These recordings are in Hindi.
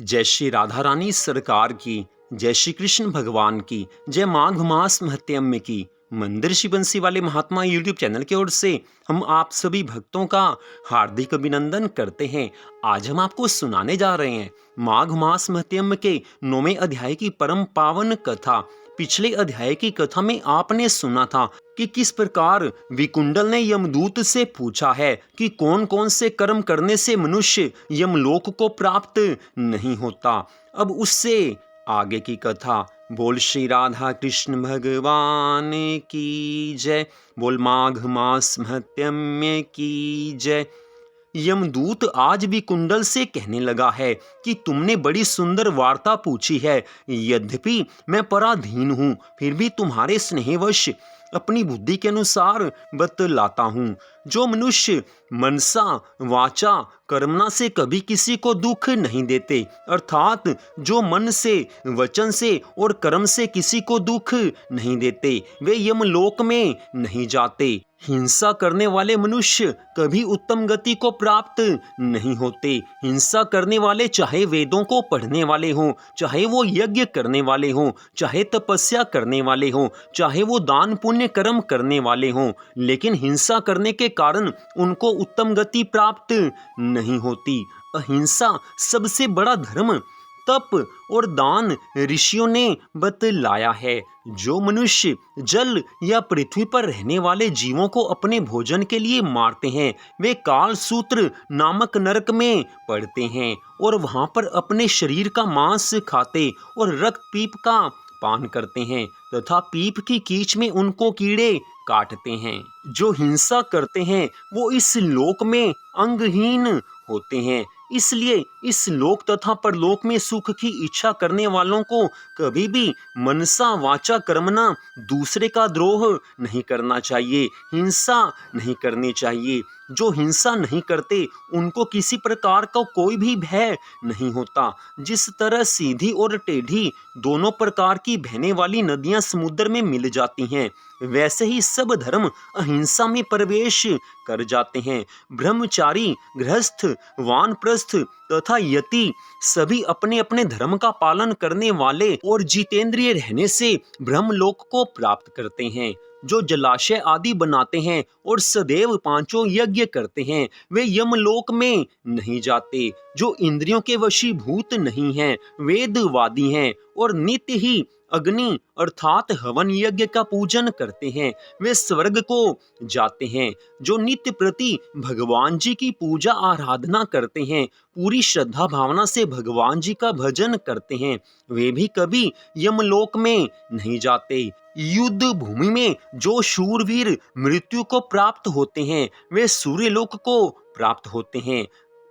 जय श्री राधा रानी सरकार की, जय श्री कृष्ण भगवान की, जय माघ मास महत्यम्य की। मंदिर श्री बंसी वाले महात्मा यूट्यूब चैनल की ओर से हम आप सभी भक्तों का हार्दिक अभिनंदन करते हैं। आज हम आपको सुनाने जा रहे हैं माघ मास महत्यम्य के 9वें अध्याय की परम पावन कथा। पिछले अध्याय की कथा में आपने सुना था कि किस प्रकार विकुंडल ने यमदूत से पूछा है कि कौन कौन से कर्म करने से मनुष्य यमलोक को प्राप्त नहीं होता। अब उससे आगे की कथा। बोल श्री राधा कृष्ण भगवान की जय। बोल माघ मास महत्यम्य की जय। यमदूत आज भी कुंडल से कहने लगा है कि तुमने बड़ी सुंदर वार्ता पूछी है। यद्यपि मैं पराधीन हूँ, फिर भी तुम्हारे स्नेहवश अपनी बुद्धि के अनुसार बतलाता हूँ। जो मनुष्य मनसा वाचा कर्मणा से कभी किसी को दुख नहीं देते, अर्थात जो मन से वचन से और कर्म से किसी को दुख नहीं देते, वे यमलोक में नहीं जाते। हिंसा करने वाले मनुष्य कभी उत्तम गति को प्राप्त नहीं होते। हिंसा करने वाले चाहे वेदों को पढ़ने वाले हों, चाहे वो यज्ञ करने वाले हों, चाहे तपस्या करने वाले हों, चाहे वो दान पुण्य कर्म करने वाले हों, लेकिन हिंसा करने के कारण उनको उत्तम गति प्राप्त नहीं होती। अहिंसा सबसे बड़ा धर्म तप और दान ऋषियों ने बतलाया है। जो मनुष्य जल या पृथ्वी पर रहने वाले जीवों को अपने भोजन के लिए मारते हैं, वे कालसूत्र नामक नरक में पड़ते हैं और वहां पर अपने शरीर का मांस खाते और रक्त पीप का पान करते हैं तथा पीप की कीच में उनको कीड़े काटते हैं। जो हिंसा करते हैं वो इस लोक में अंगहीन होते हैं। इसलिए इस लोक तथा परलोक में सुख की इच्छा करने वालों को कभी भी मनसा वाचा कर्मणा दूसरे का द्रोह नहीं करना चाहिए, हिंसा नहीं करनी चाहिए। जो हिंसा नहीं करते उनको किसी प्रकार का कोई भी भय नहीं होता। जिस तरह सीधी और टेढ़ी दोनों प्रकार की बहने वाली नदियां समुद्र में मिल जाती हैं, वैसे ही सब धर्म अहिंसा में प्रवेश कर जाते हैं। ब्रह्मचारी, गृहस्थ, वानप्रस्थ तथा यति सभी अपने अपने धर्म का पालन करने वाले और जितेंद्रिय रहने से ब्रह्मलोक को प्राप्त करते हैं। जो जलाशय आदि बनाते हैं और सदैव पांचों यज्ञ करते हैं, वे यमलोक में नहीं जाते। जो इंद्रियों के वशीभूत नहीं हैं, वेदवादी हैं और नित्य ही अग्नि अर्थात हवन यज्ञ का पूजन करते हैं, वे स्वर्ग को जाते हैं। जो नित्य प्रति भगवान जी की पूजा आराधना करते हैं, पूरी श्रद्धा भावना से भगवान जी का भजन करते हैं, वे भी कभी यमलोक में नहीं जाते। युद्ध भूमि में जो शूरवीर मृत्यु को प्राप्त होते हैं, वे सूर्यलोक को प्राप्त होते हैं।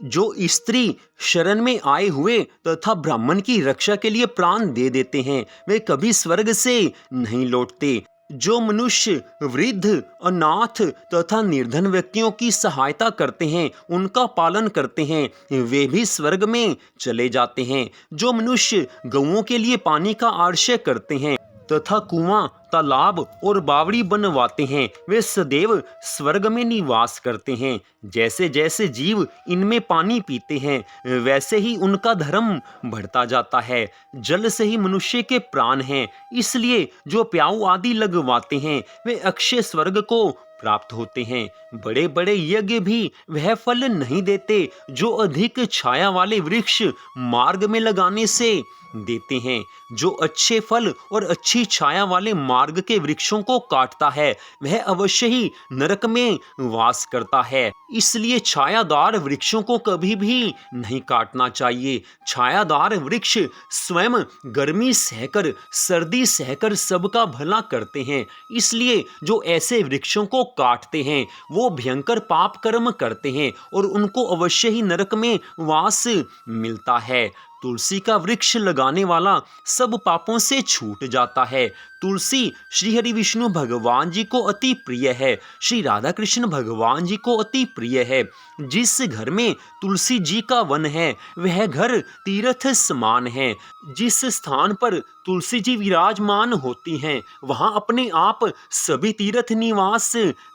जो स्त्री शरण में आए हुए तथा ब्राह्मण की रक्षा के लिए प्राण दे देते हैं, वे कभी स्वर्ग से नहीं लौटते। जो मनुष्य वृद्ध, अनाथ तथा निर्धन व्यक्तियों की सहायता करते हैं, उनका पालन करते हैं, वे भी स्वर्ग में चले जाते हैं। जो मनुष्य गौओं के लिए पानी का आश्रय करते हैं तथा कुआं, तालाब और बावड़ी बनवाते हैं, वे सदैव स्वर्ग में निवास करते हैं। जैसे जैसे जीव इनमें पानी पीते हैं, वैसे ही उनका धर्म बढ़ता जाता है। जल से ही मनुष्य के प्राण हैं, इसलिए जो प्याऊ आदि लगवाते हैं, वे अक्षय स्वर्ग को प्राप्त होते हैं। बड़े बड़े यज्ञ भी वह फल नहीं देते जो अधिक छाया वाले वृक्ष मार्ग में लगाने से देते हैं। जो अच्छे फल और अच्छी छाया वाले मार्ग के वृक्षों को काटता है, वह अवश्य ही नरक में वास करता है। इसलिए छायादार वृक्षों को कभी भी नहीं काटना चाहिए। छायादार वृक्ष स्वयं गर्मी सहकर, सर्दी सहकर सबका भला करते हैं। इसलिए जो ऐसे वृक्षों को काटते हैं, वो भयंकर पाप कर्म करते हैं और उनको अवश्य ही नरक में वास मिलता है। तुलसी का वृक्ष लगाने वाला सब पापों से छूट जाता है। तुलसी श्री हरि विष्णु भगवान जी को अति प्रिय है, श्री राधा कृष्ण भगवान जी को अति प्रिय है। जिस घर में तुलसी जी का वन है, वह घर तीर्थ समान है। जिस स्थान पर तुलसी जी विराजमान होती हैं, वहां अपने आप सभी तीर्थ निवास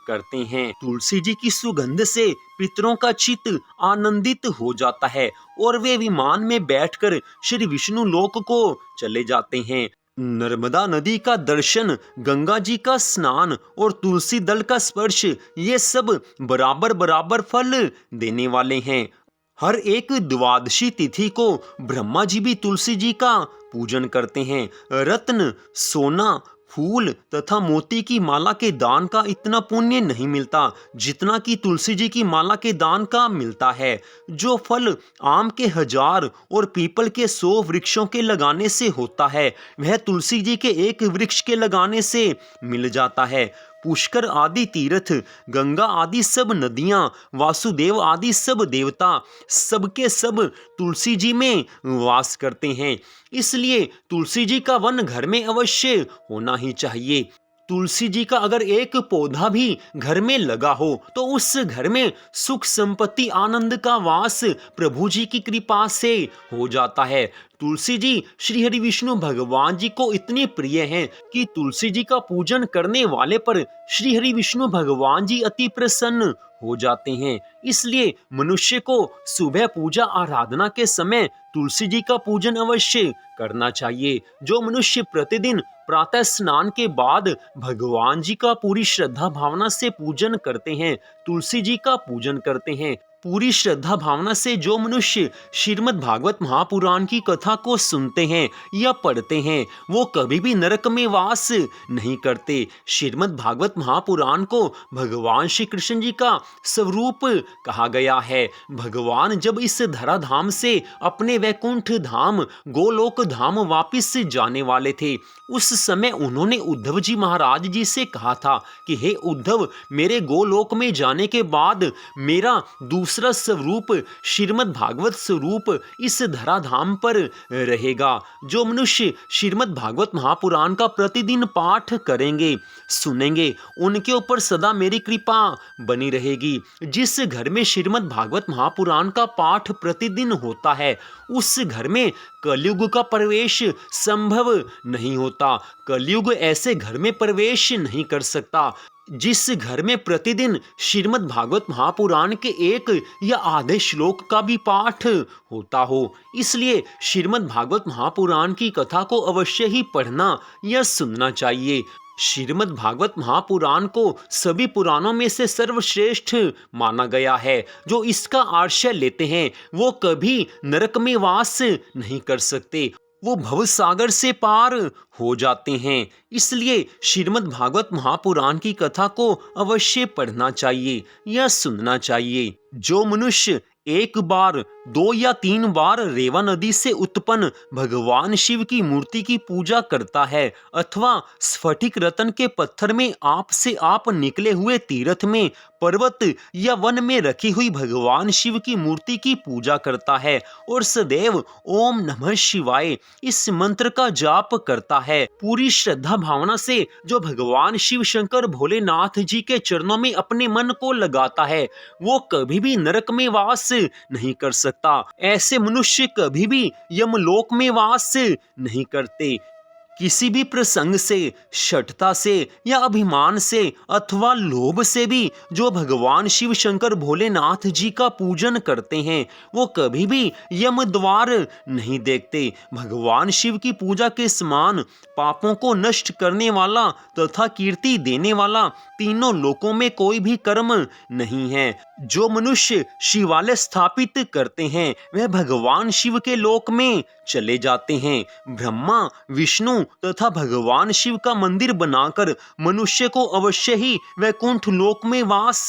करते हैं। तुलसी जी की सुगंध से पितरों का चित्त आनंदित हो जाता है और वे विमान में बैठकर श्री विष्णु लोक को चले जाते हैं। नर्मदा नदी का दर्शन, गंगा जी का स्नान और तुलसी दल का स्पर्श, ये सब बराबर बराबर फल देने वाले हैं। हर एक द्वादशी तिथि को ब्रह्मा जी भी तुलसी जी का पूजन करते हैं। रत्न, सोना, फूल तथा मोती की माला के दान का इतना पुण्य नहीं मिलता जितना कि तुलसी जी की माला के दान का मिलता है। जो फल आम के 1000 और पीपल के 100 वृक्षों के लगाने से होता है, वह तुलसी जी के एक वृक्ष के लगाने से मिल जाता है। पुष्कर आदि तीर्थ, गंगा आदि सब नदियां, वासुदेव आदि सब देवता, सबके सब तुलसी जी में वास करते हैं। इसलिए तुलसी जी का वन घर में अवश्य होना ही चाहिए। तुलसी जी का अगर एक पौधा भी घर में लगा हो तो उस घर में सुख संपत्ति आनंद का वास प्रभु जी की कृपा से हो जाता है। तुलसी जी श्री हरि विष्णु भगवान जी को इतनी प्रिय हैं कि तुलसी जी का पूजन करने वाले पर श्री हरि विष्णु भगवान जी अति प्रसन्न हो जाते हैं। इसलिए मनुष्य को सुबह पूजा आराधना के समय तुलसी जी का पूजन अवश्य करना चाहिए। जो मनुष्य प्रतिदिन प्रातः स्नान के बाद भगवान जी का पूरी श्रद्धा भावना से पूजन करते हैं, तुलसी जी का पूजन करते हैं, पूरी श्रद्धा भावना से जो मनुष्य श्रीमद् भागवत महापुराण की कथा को सुनते हैं या पढ़ते हैं, वो कभी भी नरक में वास नहीं करते। श्रीमद् भागवत महापुराण को भगवान श्री कृष्ण जी का स्वरूप कहा गया है। भगवान जब इस धराधाम से अपने वैकुंठ धाम गोलोक धाम वापिस जाने वाले थे, उस समय उन्होंने उद्धव जी महाराज जी से कहा था कि हे उद्धव, मेरे गोलोक में जाने के बाद मेरा दूसरा स्वरूप श्रीमद् भागवत स्वरूप इस धराधाम पर रहेगा। जो मनुष्य श्रीमद् भागवत महापुराण का प्रतिदिन पाठ करेंगे, सुनेंगे, उनके ऊपर सदा मेरी कृपा बनी रहेगी। जिस घर में श्रीमद् भागवत महापुराण का पाठ प्रतिदिन होता है, उस घर में कलयुग का प्रवेश संभव नहीं होता। कलयुग ऐसे घर में प्रवेश नहीं कर सकता जिस घर में प्रतिदिन श्रीमद् भागवत महापुराण के एक या आधे श्लोक का भी पाठ होता हो। इसलिए श्रीमद् भागवत महापुराण की कथा को अवश्य ही पढ़ना या सुनना चाहिए। श्रीमद् भागवत महापुराण को सभी पुराणों में से सर्वश्रेष्ठ माना गया है। जो इसका आश्रय लेते हैं वो कभी नरक में वास नहीं कर सकते, वो भवसागर से पार हो जाते हैं। इसलिए श्रीमद् भागवत महापुराण की कथा को अवश्य पढ़ना चाहिए या सुनना चाहिए। जो मनुष्य एक बार, 2 या 3 बार रेवा नदी से उत्पन्न भगवान शिव की मूर्ति की पूजा करता है अथवा स्फटिक रतन के पत्थर में आप से आप निकले हुए तीर्थ में, पर्वत या वन में रखी हुई भगवान शिव की मूर्ति की पूजा करता है और सदैव ओम नमः शिवाय इस मंत्र का जाप करता है, पूरी श्रद्धा भावना से जो भगवान शिव शंकर भोलेनाथ जी के चरणों में अपने मन को लगाता है, वो कभी भी नरक में वास नहीं कर सकता। ऐसे मनुष्य कभी भी यमलोक में वास नहीं करते। किसी भी प्रसंग से, शठता से या अभिमान से अथवा लोभ से भी जो भगवान शिव शंकर भोलेनाथ जी का पूजन करते हैं, वो कभी भी यम द्वार नहीं देखते। भगवान शिव की पूजा के समान पापों को नष्ट करने वाला तथा कीर्ति देने वाला तीनों लोकों में कोई भी कर्म नहीं है। जो मनुष्य शिवालय स्थापित करते हैं वह भगवान शिव के लोक में चले जाते हैं। ब्रह्मा, विष्णु तथा भगवान शिव का मंदिर बनाकर मनुष्य को अवश्य ही वैकुंठ लोक में वास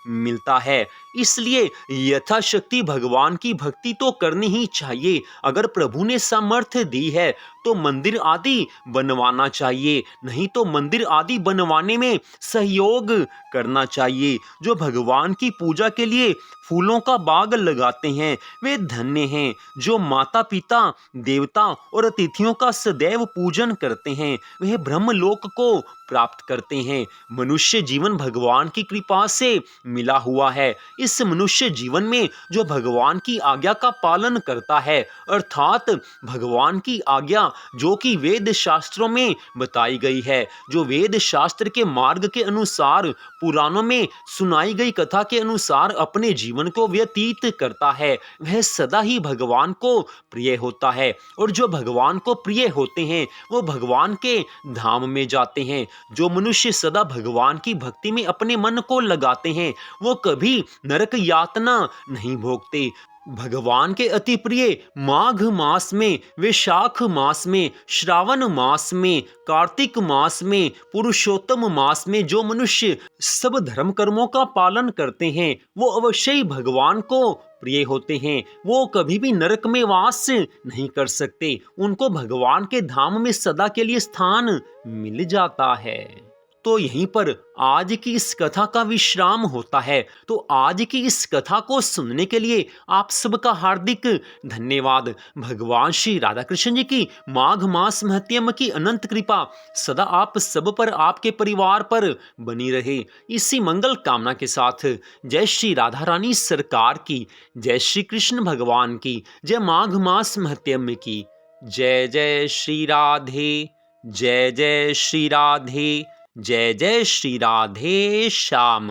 मिलता है। इसलिए यथाशक्ति भगवान की भक्ति तो करनी ही चाहिए। अगर प्रभु ने सामर्थ्य दी है तो मंदिर आदि बनवाना चाहिए, नहीं तो मंदिर आदि बनवाने में सहयोग करना चाहिए। जो भगवान की पूजा के लिए फूलों का बाग लगाते हैं वे धन्य हैं। जो माता पिता, देवता और अतिथियों का सदैव पूजन करते हैं वह ब्रह्मलोक को प्राप्त करते हैं। मनुष्य जीवन भगवान की कृपा से मिला हुआ है। इस मनुष्य जीवन में जो भगवान की आज्ञा का पालन करता है, अर्थात भगवान की आज्ञा जो कि वेद शास्त्रों में बताई गई है, जो वेद शास्त्र के मार्ग के अनुसार पुराणों में सुनाई गई कथा के अनुसार अपने जीवन को व्यतीत करता है, वह सदा ही भगवान को प्रिय होता है। और जो भगवान को प्रिय होते हैं वो भगवान के धाम में जाते हैं। जो मनुष्य सदा भगवान की भक्ति में अपने मन को लगाते हैं वो कभी नरक यातना नहीं भोगते। भगवान के अति प्रिय माघ मास में, वैशाख मास में, श्रावण मास में, कार्तिक मास में, पुरुषोत्तम मास में जो मनुष्य सब धर्म कर्मों का पालन करते हैं वो अवश्य ही भगवान को प्रिय होते हैं। वो कभी भी नरक में वास नहीं कर सकते, उनको भगवान के धाम में सदा के लिए स्थान मिल जाता है। तो यहीं पर आज की इस कथा का विश्राम होता है। तो आज की इस कथा को सुनने के लिए आप सबका हार्दिक धन्यवाद। भगवान श्री राधा कृष्ण जी की माघ मास महत्यम की अनंत कृपा सदा आप सब पर, आपके परिवार पर बनी रहे। इसी मंगल कामना के साथ जय श्री राधा रानी सरकार की, जय श्री कृष्ण भगवान की, जय माघ मास महत्यम की। जय जय श्री राधे, जय जय श्री राधे, जय जय श्री राधे श्याम।